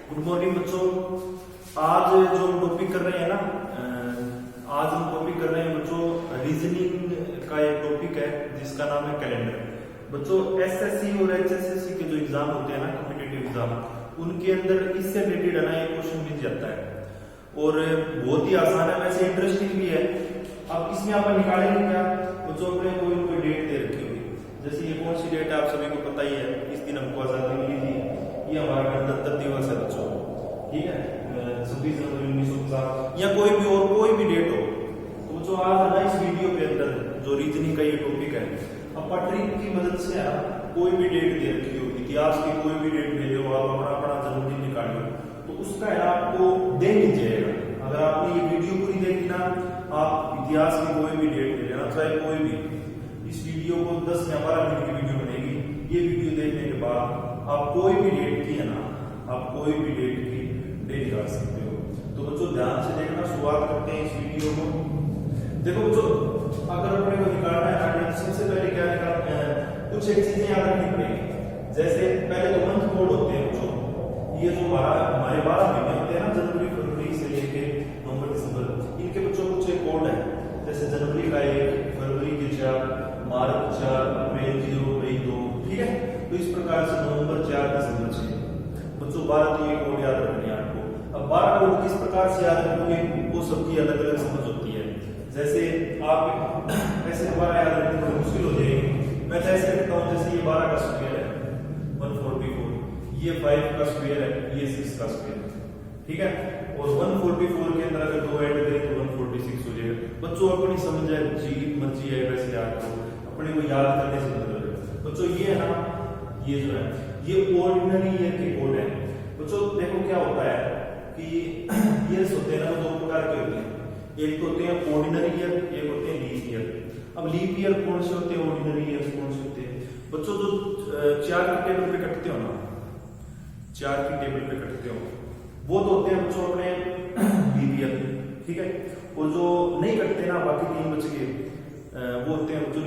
Good morning बच्चों। आज जो हम टॉपिक कर रहे हैं ना, आज हम टॉपिक कर रहे हैं बच्चों रीजनिंग का एक टॉपिक है जिसका नाम है कैलेंडर। बच्चों एसएससी और एचएसएससी के जो एग्जाम होते हैं ना, कॉम्पिटिटिव एग्जाम, उनके अंदर इससे रिलेटेड है ना एक क्वेश्चन मिल जाता है और बहुत ही आसान है, वैसे इंटरेस्टिंग भी है। अब इसमें आप निकालेंगे क्या, बच्चों अपने कोई डेट दे रखी होगी, जैसे ये कौन सी डेट है आप सभी को पता ही है, इस दिन हमको आजादी मिली थी, ये हमारा गणतंत्र दिवस है बच्चों, ठीक है, 26 जनवरी 1950 या कोई भी डेट हो। तो बच्चों आज है ना इस वीडियो के अंदर जो रीजनिंग का ये टॉपिक है, अब ट्रिक की मदद से कोई भी डेट दे रखी हो, इतिहास की कोई भी डेट दे दो, आप अपना जन्मदिन निकालिए, तो उसका है आपको दे दीजिएगा। अगर आपने ये वीडियो पूरी देखी ना, आप इतिहास की कोई भी डेट ले लेना, चाहे कोई भी। इस वीडियो को 10 या 12 मिनट की वीडियो बनेगी, ये वीडियो देखने के बाद आप कोई भी डेट की है ना, आप कोई भी डेट की डेट निकाल सकते हो। तो बच्चों ध्यान से देखना, शुरुआत करते हैं इस वीडियो को। देखो बच्चों, अगर अपने को निकालना है सबसे पहले क्या निकालते हैं, कुछ एक चीजें याद रखनी पड़ेगी। जैसे पहले तो मंथ कोड होते हैं बच्चों, ये जो हमारे 12 महीने होते हैं ना, जनवरी फरवरी से लेके नवंबर दिसंबर, इनके बच्चों कुछ एक कोड है। जैसे जनवरी का 1, फरवरी के 4, मार्च 4, अप्रैल 0, मई 2, ठीक है। तो इस प्रकार से नवंबर 4, दिसंबर 6, बच्चों 12 तो ये कोड याद रखनी है आपको। अब 12 कोड किस प्रकार से याद रखोगे, वो सबकी अलग अलग समझ होती है। जैसे आप ऐसे 12 याद रखने थोड़ी मुश्किल हो जाएगी। मैं तो ऐसे रखता हूँ, जैसे ये 12 का स्क्वायर है 144, ये 5 का स्क्वायर है, ये 6 का स्क्वायर है, ठीक है। और 144 के अंदर अगर 2 ऐड करें तो 146 हो जाएगा। बच्चों अपनी समझ है, जी मर्जी है, वैसे याद करो, अपने को याद करने से मतलब है। बच्चों ये है ना, ये जो है ये ऑर्डिनरी ईयर के कोड है। बच्चों देखो क्या होता है कि ईयर्स होते हैं ना, वो 2 प्रकार के होते हैं, एक तो होते हैं ऑर्डिनरी ईयर, एक होते हैं लीप ईयर। अब लीप ईयर कौन से होते हैं, ऑर्डिनरी ईयर कौन से होते हैं? बच्चों जो 4 की टेबल पे कटते हो ना, 4 की टेबल पे कटते हो, वो तो होते हैं बच्चों अपने लीप ईयर, ठीक है। और जो नहीं कटते ना, बाकी 3 बच गए, वो होते हैं बच्चों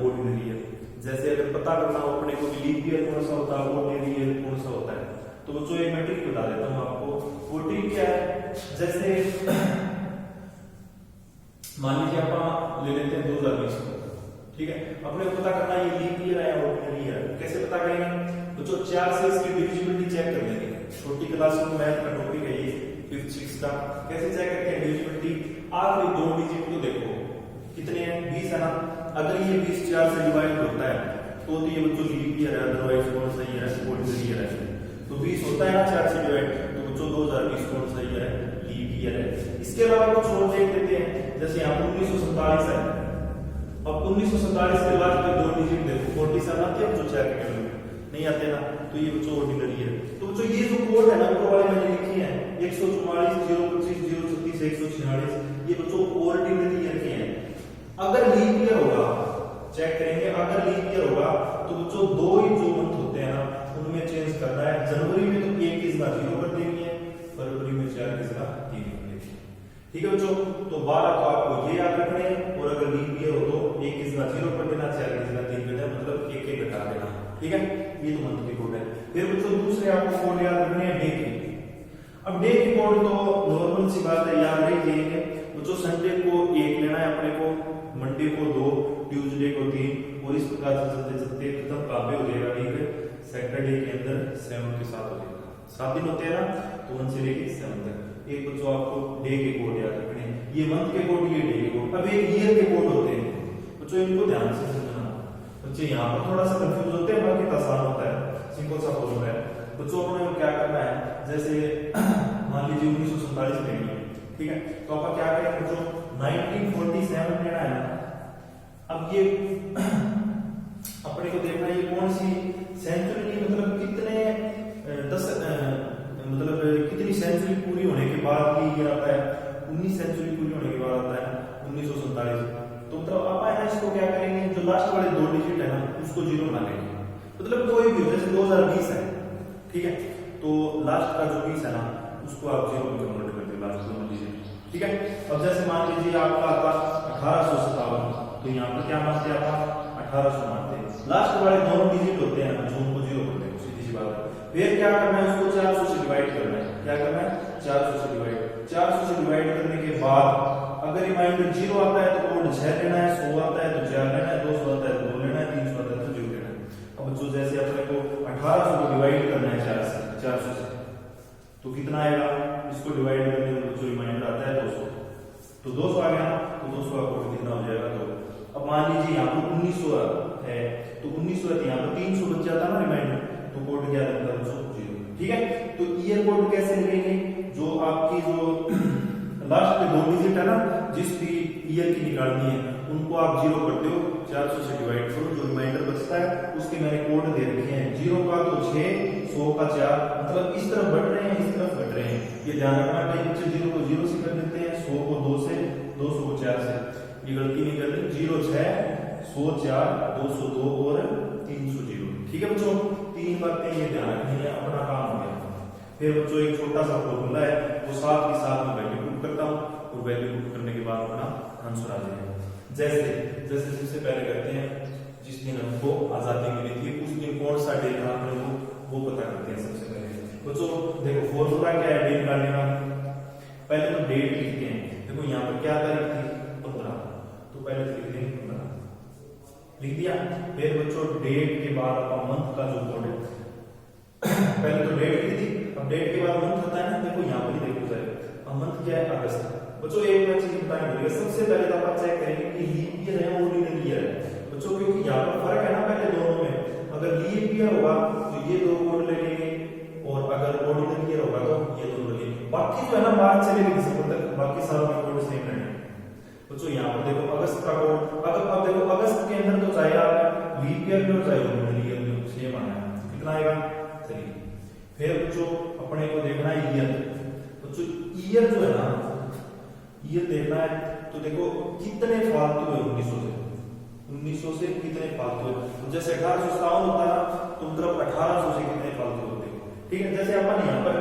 ऑर्डिनरी ईयर। जैसे अगर पता करना हो अपने को लीप ईयर कौन सा होता है, ऑर्डिनरी ईयर कौन सा होता है, तो बच्चों एक मैं ट्रिक बता देता हूँ आपको। वो ट्रिक क्या है, जैसे मान लीजिए आप ले लेते हैं 2020 को, ठीक है। अपने को पता करना ये लीप ईयर है ऑर्डिनरी ईयर, कैसे पता करेंगे? तो 4 से इसकी डिविजिबिलिटी चेक कर लेंगे। छोटी क्लास में मैथ का टॉपिक है ये, 5th 6th का। कैसे चेक करते हैं डिविजिबिलिटी? आखिरी 2 डिजिट को देखो कितने हैं, 20 है ना। अगर ये 20 4 से डिवाइड होता है तो ये बच्चों लीप ईयर है, अदरवाइज कौन सा ईयर है, ऑर्डिनरी ईयर है। तो 20 होता है ना 4 से डिवाइड, तो बच्चों 2020 कौन सा ईयर है, लीप ईयर है। इसके अलावा कुछ और देख लेते हैं, जैसे यहाँ 1947 है। अब 1947 के बाद 2 डिजिट देखो, 47 आते हैं बच्चों, 4 के नहीं आते ना, तो ये बच्चों ऑर्डिनरी है। तो बच्चों ये जो कोड है ना, ऊपर वाले मैंने लिखी है 144 025 036 146, ये बच्चों ऑर्डिनरी ईयर के हैं। अगर लीप ईयर होगा, चेक करेंगे, अगर लीप ईयर होगा तो बच्चों 2 ही जो मंथ होते हैं ना, उनमें चेंज करना है। जनवरी में तो 1 की जगह 0 कर देनी है, फरवरी में 4 की जगह 3 कर देनी है, ठीक है बच्चों। तो 12 तो आपको ये याद रखने हैं, और अगर लीप ईयर हो तो 1 की जगह 0 कर देना, 4 की जगह 3 कर देना, मतलब 1 घटा देना, ठीक है। ये तो मंथ के कोड है। फिर बच्चों दूसरे आपको कोड याद रखने हैं डे के। अब डे के कोड तो नॉर्मल सी बात है, याद रख जाएंगे बच्चों। संडे को 1 लेना है अपने को, मंडे को 2, ट्यूसडे को 3, और इस प्रकार से चलते चलते खत्म काबे हो जाएगा, ठीक है। सैटरडे के अंदर 7 के साथ हो जाएगा, 7 दिन होते हैं ना, तो 1 से लेके 7 तक। एक बच्चों आपको डे के कोड याद रखने हैं, ये मंथ के कोड, ये डे के कोड। अब एक ईयर के कोड होते हैं बच्चों, इनको ध्यान से समझना। बच्चे यहाँ पर थोड़ा सा कंफ्यूज होते हैं, बाकी आसान होता है, सिंपल सा फॉर्मूला है बच्चों। अपने को क्या करना है, जैसे मान लीजिए 1947 लेनी है, ठीक है, तो आप क्या करें बच्चों, 1947 लेना है ना। अब ये अपने को देखना है ये कौन सी सेंचुरी, मतलब कितने मतलब कितनी सेंचुरी पूरी होने के बाद ये आता है, 19 सेंचुरी पूरी होने के बाद आता है 1947। तो मतलब आप है ना, इसको क्या करेंगे, जो लास्ट वाले 2 डिजिट है ना, उसको 0 बना लेंगे। मतलब कोई भी हो, जैसे 2020 है, ठीक है, तो लास्ट का जो 20 है ना, उसको आप 0 में कन्वर्ट कर दो, लास्ट 2 डिजिट, ठीक है। अब जैसे मान लीजिए आपका आता 1857, तो यहाँ पर क्या मानते हैं आप, 1800 मानते हैं। लास्ट वाले 2 डिजिट होते हैं ना, जो उनको 0 करते हैं, सीधी सी बात है। फिर क्या करना है, उसको 400 से डिवाइड करना है। क्या करना है, 400 से डिवाइड। 400 से डिवाइड करने के बाद अगर रिमाइंडर 0 आता है तो कोड 6 लेना है, 100 आता है तो 4 लेना है, 200 आता है तो 2 लेना है, 300 आता है तो 0 लेना है। अब जो जैसे अपने को 1800 को डिवाइड करना है 400 से, तो कितना आएगा, इसको डिवाइड करने में जो रिमाइंडर आता है 200, तो 200 आ गया, तो 200 का कोड कितना हो जाएगा, 2। अब मान लीजिए यहाँ पर 1900 है, तो 1900 है तो यहाँ पर 300 बच जाता है ना रिमाइंडर, तो कोड क्या लगता है, 0। ठीक है, तो ईयर कोड कैसे लगेंगे, जो आपकी जो लास्ट के 2 डिजिट है ना, जिस भी ईयर की निकालनी है उनको आप 0 करते हो, 400 से डिवाइड करो, जो रिमाइंडर बचता है उसके मैंने कोड दे रखे हैं। 0 का तो 6, 100 का 4, मतलब इस तरफ बढ़ रहे हैं, इस तरफ घट रहे हैं, ये ध्यान रखना। कई बच्चे 0 को 0 से कर देते हैं, 100 को 2 से, 200 को 4 से, ये गलती नहीं करनी। 0 6, 100 4, 200 2 और 300 0। ठीक है बच्चों, 3 बातें ये ध्यान रखनी है, अपना काम हो गया। फिर बच्चों एक छोटा सा फॉर्मूला है, वो साथ के साथ में वैल्यू पुट करता हूँ, और वैल्यू पुट करने के बाद अपना आंसर आ जाएगा। जैसे जैसे सबसे पहले करते हैं, जिस दिन हमको आजादी मिली थी उस दिन कौन सा डे था अपने को, वो पता करते हैं। सबसे पहले बच्चों देखो फॉर्मूला क्या है, डेट निकालने का। पहले तो डेट लिखते हैं, देखो यहाँ पर क्या तारीख थी, 15, तो पहले तो लिख देंगे 15, लिख दिया। फिर बच्चों डेट के बाद अपना मंथ का जो कोड है, पहले तो डेट लिखी थी, अब डेट के बाद मंथ होता है ना, देखो यहाँ पर ही देखो जाए, अब मंथ क्या है, अगस्त। बच्चों एक मैं चीज बताने भूल गया, सबसे पहले तो आप चेक करेंगे कि लीप ईयर है ऑर्डिनल ईयर है बच्चों, क्योंकि यहाँ पर फर्क है ना पहले दोनों में। अगर लीप ईयर होगा तो ये 2 कोड ले लेंगे, और अगर ऑर्डिनल ईयर होगा तो ये 2 लगेंगे। बाकी जो है ना मार्च से लेकर दिसंबर तक बाकी सालों में कोड सेम रहेंगे बच्चों। यहाँ पर देखो अगस्त का कोड, अगर आप देखो अगस्त के अंदर तो चाहे आप लीप ईयर में चाहे ऑर्डिनल ईयर में सेम आना है, कितना आएगा, चलिए। फिर बच्चों अपने को देखना है ईयर। बच्चों ईयर जो है ना, ईयर देखना है तो देखो कितने फालतू है 1900 से कितने फालतू है। तो जैसे 1857 होता है ना, तो मतलब 1800 से कितने फालतू होते हैं। ठीक है, जैसे अपन यहाँ पर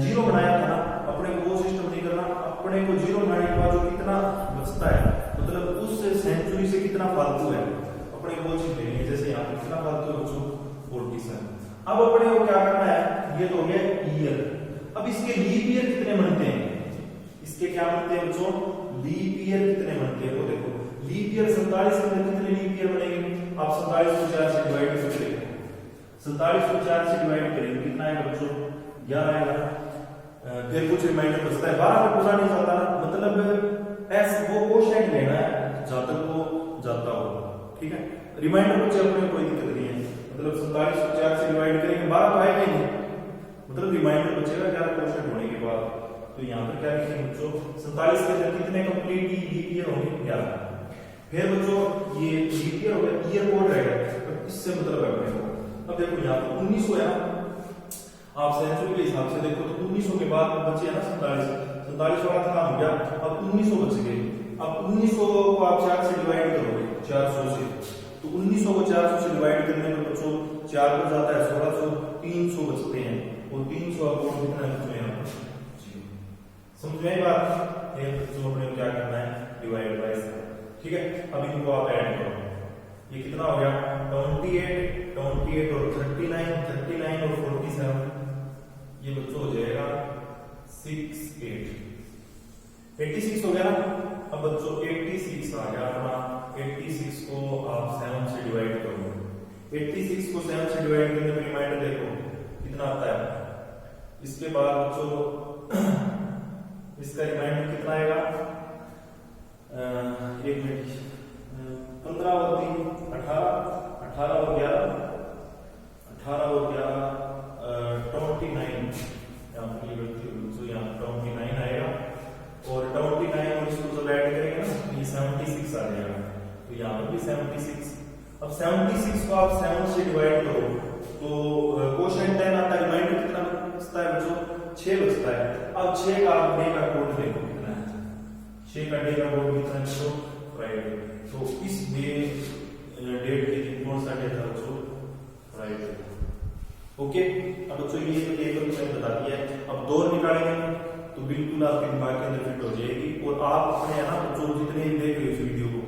0 बनाया था ना, अपने को वो सिस्टम नहीं करना, अपने को 0 बनाने के बाद जो कितना बचता है, मतलब उस सेंचुरी से कितना फालतू है, अपने को वो चीज लेनी है। जैसे यहाँ पर कितना फालतू है बच्चों, 47। अब अपने को क्या करना है, ये तो हो गया ईयर। अब इसके लीप ईयर कितने बनते हैं, इसके क्या बनते हैं बच्चों, लीप ईयर कितने बनते हैं, वो देखो लीप ईयर 47 के अंदर कितने लीप ईयर बनेंगे, आप 47 को 4 से डिवाइड करके 47 को 4 से डिवाइड करेंगे, कितना आएगा बच्चों, 11 आएगा। फिर कुछ रिमाइंडर बचता है, 12 में पूरा नहीं जाता ना, मतलब ऐसे वो क्वोशिएंट लेना है जहां तक वो जाता हो। ठीक है, रिमाइंडर बच्चे अपने कोई दिक्कत नहीं है, मतलब 47 को 4 से डिवाइड करेंगे, 12 तो आएगा ही नहीं, मतलब रिमाइंडर बचेगा 11 क्वोशिएंट होने के बाद। तो यहाँ पर क्या लिखेंगे बच्चों, 47 के अंदर कितने कंप्लीट लीप ईयर होंगे, 11। फिर बच्चों ये लीप ईयर हो गया, ईयर कोड रहेगा, तो इससे मतलब है अपने को। अब देखो यहाँ पर 1900 है ना, आप सेंचुरी के हिसाब से देखो तो 1900 के बाद बचे है ना 47 वाला खत्म हो गया, अब 1900 बच गए। अब 1900 को आप 4 से डिवाइड करोगे 400 से, तो 1900 को 400 से डिवाइड करने में बच्चों 4 पर जाता है 1600, 300 बचते हैं, और 300 का कोड कितना है बच्चों यहाँ पर, समझ में आई बात। ये बच्चों अपने क्या करना है, डिवाइड बाय 7। ठीक है, अब इनको आप ऐड करो, ये कितना हो गया, 28 और 39 और 47, ये बच्चों हो जाएगा 86 हो गया ना। अब बच्चों 86 आ गया अपना, 86 को आप 7 से डिवाइड करो, 86 को 7 से डिवाइड करने में रिमाइंडर देखो कितना आता है। इसके बाद बच्चों इसका रिमाइंडर कितना आएगा, 1 मिनट, 15 और 3 18, 18 और 11, 18 और 11 29, यहाँ पर ये गलती, यहाँ 29 आएगा, और 29 और इसको जब ऐड करेंगे ना, ये 76 आ जाएगा, तो यहाँ पर भी 76। अब 76 को आप 7 से डिवाइड करो तो क्वोशिएंट 10 आता है, रिमाइंडर कितना बचता है बच्चों, 6 बचता है। अब 6 का डे का कोड देखो कितना है, 6 का डे का कोड कितना है बच्चों, फ्राइडे। तो इस डेट के दिन कौन सा डे था बच्चों, फ्राइडे। ओके, अब बच्चों ये तो डे को मैंने बता दिया है। अब दौर निकालेंगे तो बिल्कुल आपके दिमाग के अंदर फिट हो जाएगी, और आप अपने है ना बच्चों जितने देख रहे हो इस वीडियो को,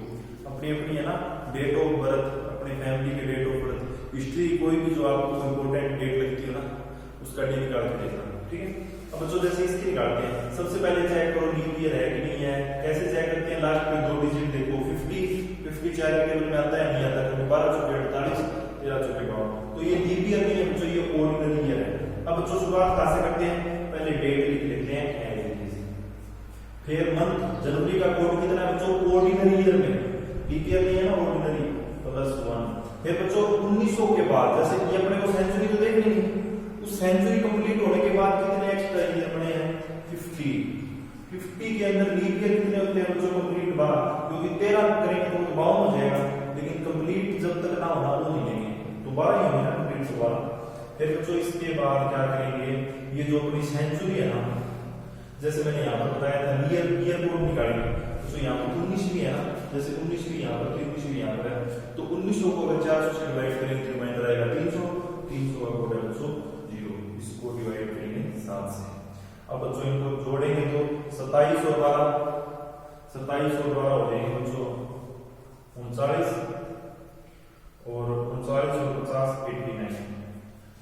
अपनी अपनी है ना डेट ऑफ बर्थ, अपने फैमिली के डेट ऑफ बर्थ, हिस्ट्री कोई भी जो आपको इम्पोर्टेंट डेट लगती हो ना, उसका डे निकाल के देखना, ठीक है। अब बच्चों जैसे इसकी निकालते हैं, सबसे पहले चेक करो लीप ईयर है कि नहीं है। कैसे चेक करते हैं, लास्ट में 2 डिजिट देखो, 50 4 के टेबल में आता है नहीं आता, क्योंकि 12 चौके 48, 13 चौके 52, तो ये लीप ईयर नहीं है बच्चों, ये ऑर्डिनरी ईयर है। अब बच्चों शुरुआत कहां से करते हैं, पहले डेट लिख लेते हैं एज इट इज, फिर मंथ, जनवरी का कोड कितना है बच्चों, ऑर्डिनरी ईयर में, लीप ईयर नहीं है ना, ऑर्डिनरी, तो +1। फिर बच्चों 1900 के बाद, जैसे कि अपने को सेंचुरी तो देखनी नहीं, उस सेंचुरी कंप्लीट होने के बाद कितने एक्स्ट्रा ईयर बने हैं, 50 के अंदर लीप ईयर कितने होते हैं बच्चों, कंप्लीट 12, क्योंकि 13 करेंगे तो 52 हो जाएगा, लेकिन कंप्लीट जब तक ना होना वो नहीं लेंगे, तो 12 ही होंगे ना, कंप्लीट 12। फिर बच्चों इसके बाद क्या करेंगे, ये जो अपनी सेंचुरी है ना, जैसे मैंने यहाँ पर बताया था ईयर कोड निकालेंगे, तो यहाँ पर 19वीं है ना, जैसे 19वीं यहाँ पर 19वीं यहाँ पर है, तो 1900 को अगर 400 से डिवाइड करेंगे तो रिमाइंडर आएगा 300 का कोड है बच्चों 0, इसको डिवाइड करेंगे 7 से। अब बच्चों इनको जोड़ेंगे तो 27 और 12 हो जाएंगे बच्चों 39, और 39 और 50 89।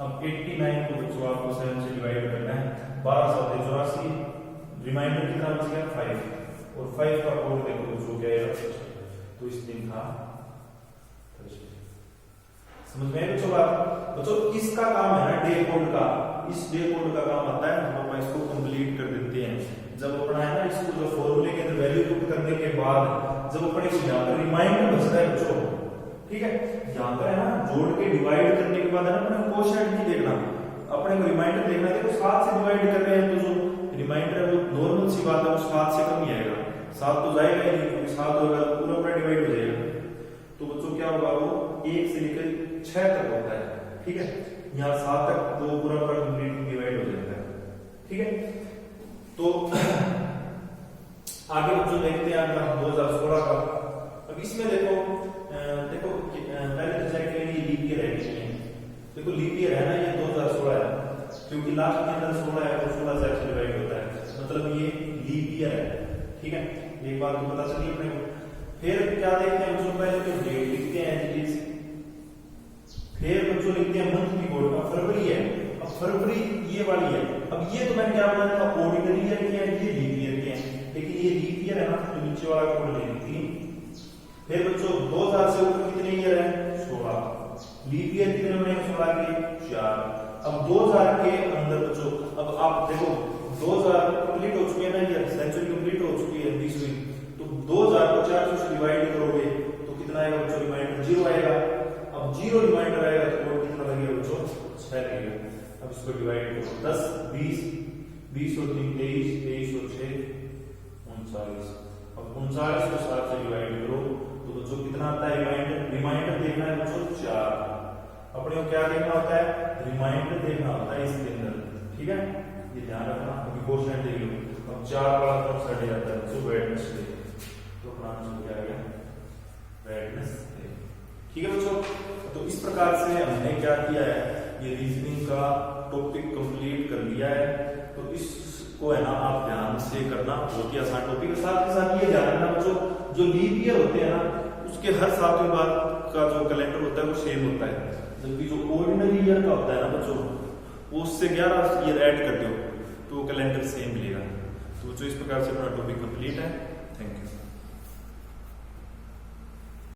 अब 89 को बच्चों आपको 7 से डिवाइड करना है, 12 7 84, रिमाइंडर कितना बच गया 5, और 5 का कोड देखो बच्चों क्या है, तो इस दिन था थर्सडे। समझ में बच्चों बात। बच्चों इसका काम है ना डे कोड का, इस डे कोड का काम आता है, हम अपना इसको कंप्लीट कर देते हैं। जब अपना है ना इसको जो फॉर्मूले के अंदर वैल्यू पुट करने के बाद जब अपने को यहाँ पर रिमाइंडर बचता है बच्चों, ठीक है, यहाँ पर है ना जोड़ के डिवाइड करने के बाद है ना अपने कोशेंट नहीं देखना, अपने को रिमाइंडर देखना, देखो 7 से डिवाइड कर रहे हैं तो जो रिमाइंडर है वो नॉर्मल सी बात है, वो 7 से कम ही आएगा, 7 तो जाएगा ही नहीं, क्योंकि 7 होगा तो पूरा डिवाइड हो जाएगा। तो बच्चों क्या होगा, वो 1 से लेकर 6 तक होता है, ठीक है, यहाँ 7 तक वो पूरा कंप्लीट डिवाइड हो जाता है, ठीक है। तो आगे बच्चों देखते हैं आपका 2016 का। अब इसमें देखो पहले तो चेक करेंगे लीप ईयर है कि नहीं, देखो लीप ईयर है ना, ये 2016 है, क्योंकि लास्ट के अंदर 16 है तो 16 से डिवाइड होता है, मतलब ये लीप ईयर है, ठीक है, एक बात तो पता चली अपने को। फिर क्या देखते हैं बच्चों, पहले तो डेट लिखते हैं एज, फिर बच्चों लिखते हैं मंथ की कोड, अब फरवरी है, अब फरवरी ये वाली है, अब ये तो मैंने क्या बोला था ऑर्डिनरी ईयर के हैं, ये लीप ईयर के हैं, लेकिन ये लीप ईयर है ना, तो नीचे वाला कोड ले लेती है। फिर बच्चों 2000 से ऊपर कितने ईयर है, 16, लीप ईयर कितने होने हैं, 16 के 4। अब 2000 के अंदर बच्चों, अब आप देखो 2000 कंप्लीट हो चुकी है ना, ये सेंचुरी कंप्लीट हो चुकी है 20वीं, तो 2000 को 400 से डिवाइड करोगे तो कितना आएगा बच्चों, रिमाइंडर 0 आएगा। अब 0 रिमाइंडर आएगा तो कोड कितना लगेगा बच्चों, 6 लगेगा। अब इसको डिवाइड करो, 10 20 20 और 3 23, 23 और 6 39, अब 39 को 7 से डिवाइड करो तो बच्चों कितना आता है, रिमाइंडर देखना है बच्चों 4, अपने को क्या देखना होता है, रिमाइंडर देखना होता है इसके अंदर, ठीक है, ये ध्यान रखना, अभी क्वेश्चन देख लो। अब 4 वाला कौन सा डे आता है बच्चों, वेडनेसडे, तो अपना आंसर क्या आ गया, वेडनेसडे, ठीक है बच्चों। तो इस प्रकार से हमने क्या किया है, ये रीजनिंग का टॉपिक कंप्लीट कर लिया है। तो इसको है ना आप ध्यान से करना, बहुत ही आसान टॉपिक है। साथ ही साथ ये ध्यान रखना बच्चों, जो लीप ईयर होते हैं ना, उसके हर 7वें बाद का जो कैलेंडर होता है वो सेम होता है, जबकि जो ऑर्डिनरी ईयर का होता है ना बच्चों, वो उससे 11 ईयर ऐड कर दो तो कैलेंडर सेम मिलेगा। तो बच्चों इस प्रकार से अपना टॉपिक कंप्लीट है। Thank you.